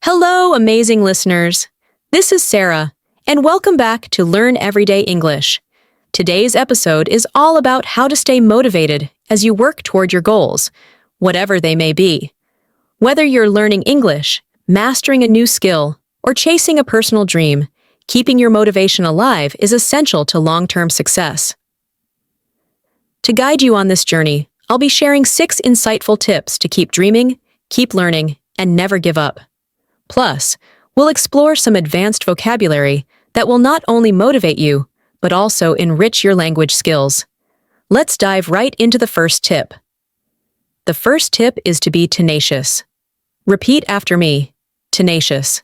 Hello, amazing listeners. This is Sarah, and welcome back to Learn Everyday English. Today's episode is all about how to stay motivated as you work toward your goals, whatever they may be. Whether you're learning English, mastering a new skill, or chasing a personal dream, keeping your motivation alive is essential to long-term success. To guide you on this journey, I'll be sharing 6 insightful tips to keep dreaming, keep learning, and never give up. Plus, we'll explore some advanced vocabulary that will not only motivate you, but also enrich your language skills. Let's dive right into the first tip. The first tip is to be tenacious. Repeat after me. Tenacious.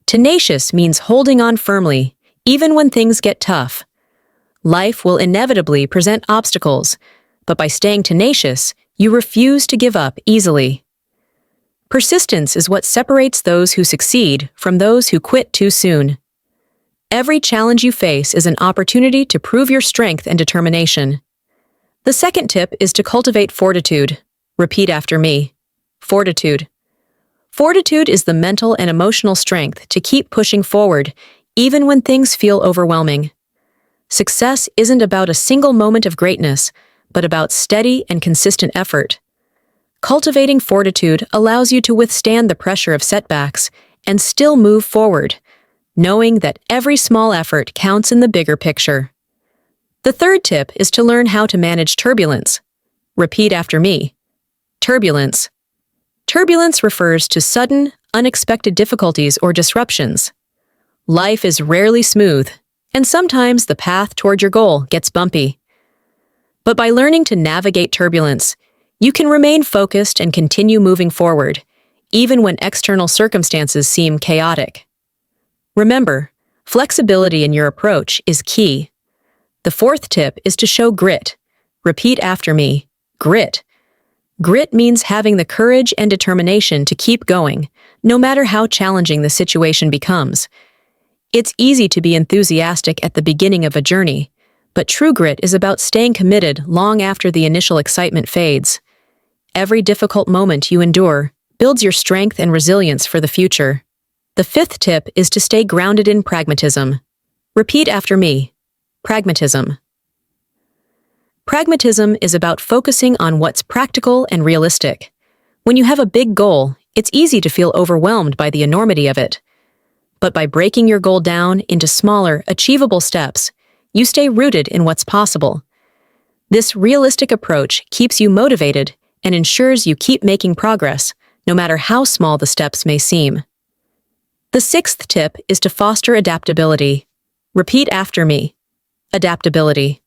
Tenacious means holding on firmly, even when things get tough. Life will inevitably present obstacles, but by staying tenacious, you refuse to give up easily. Persistence is what separates those who succeed from those who quit too soon. Every challenge you face is an opportunity to prove your strength and determination. The second tip is to cultivate fortitude. Repeat after me. Fortitude. Fortitude is the mental and emotional strength to keep pushing forward, even when things feel overwhelming. Success isn't about a single moment of greatness, but about steady and consistent effort. Cultivating fortitude allows you to withstand the pressure of setbacks and still move forward, knowing that every small effort counts in the bigger picture. The third tip is to learn how to manage turbulence. Repeat after me. Turbulence. Turbulence refers to sudden, unexpected difficulties or disruptions. Life is rarely smooth, and sometimes the path toward your goal gets bumpy. But by learning to navigate turbulence, you can remain focused and continue moving forward, even when external circumstances seem chaotic. Remember, flexibility in your approach is key. The fourth tip is to show grit. Repeat after me. Grit. Grit means having the courage and determination to keep going, no matter how challenging the situation becomes. It's easy to be enthusiastic at the beginning of a journey, but true grit is about staying committed long after the initial excitement fades. Every difficult moment you endure builds your strength and resilience for the future. The fifth tip is to stay grounded in pragmatism. Repeat after me. Pragmatism. Pragmatism is about focusing on what's practical and realistic. When you have a big goal, it's easy to feel overwhelmed by the enormity of it. But by breaking your goal down into smaller, achievable steps, you stay rooted in what's possible. This realistic approach keeps you motivated and ensures you keep making progress, no matter how small the steps may seem. The sixth tip is to foster adaptability. Repeat after me. Adaptability.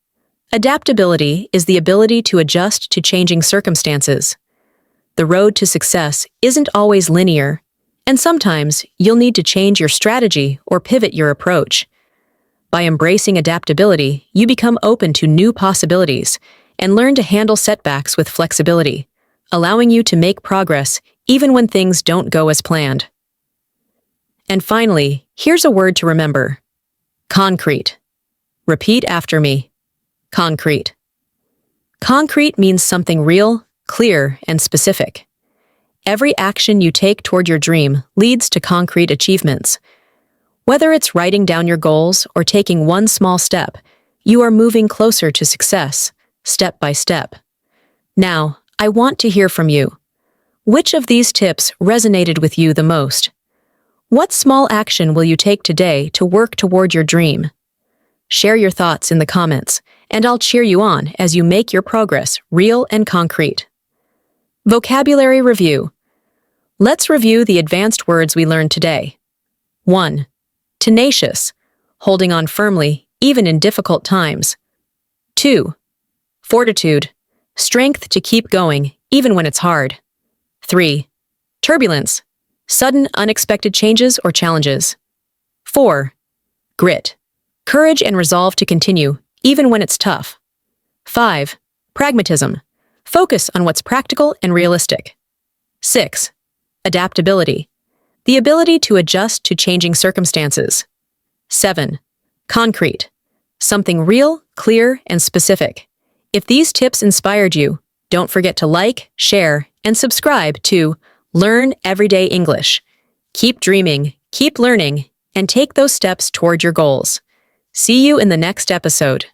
Adaptability is the ability to adjust to changing circumstances. The road to success isn't always linear, and sometimes you'll need to change your strategy or pivot your approach. By embracing adaptability, you become open to new possibilities and learn to handle setbacks with flexibility, allowing you to make progress even when things don't go as planned. And finally, here's a word to remember. Concrete. Repeat after me. Concrete. Concrete means something real, clear, and specific. Every action you take toward your dream leads to concrete achievements. Whether it's writing down your goals or taking one small step, you are moving closer to success, step by step. Now, I want to hear from you. Which of these tips resonated with you the most? What small action will you take today to work toward your dream? Share your thoughts in the comments, and I'll cheer you on as you make your progress real and concrete. Vocabulary review. Let's review the advanced words we learned today. 1. Tenacious, holding on firmly, even in difficult times. 2. Fortitude, strength to keep going, even when it's hard. 3. Turbulence, sudden, unexpected changes or challenges. 4. Grit, courage and resolve to continue, even when it's tough. 5. Pragmatism, focus on what's practical and realistic. 6. Adaptability, the ability to adjust to changing circumstances. 7. Concrete, something real, clear, and specific. If these tips inspired you, don't forget to like, share, and subscribe to Learn Everyday English. Keep dreaming, keep learning, and take those steps toward your goals. See you in the next episode.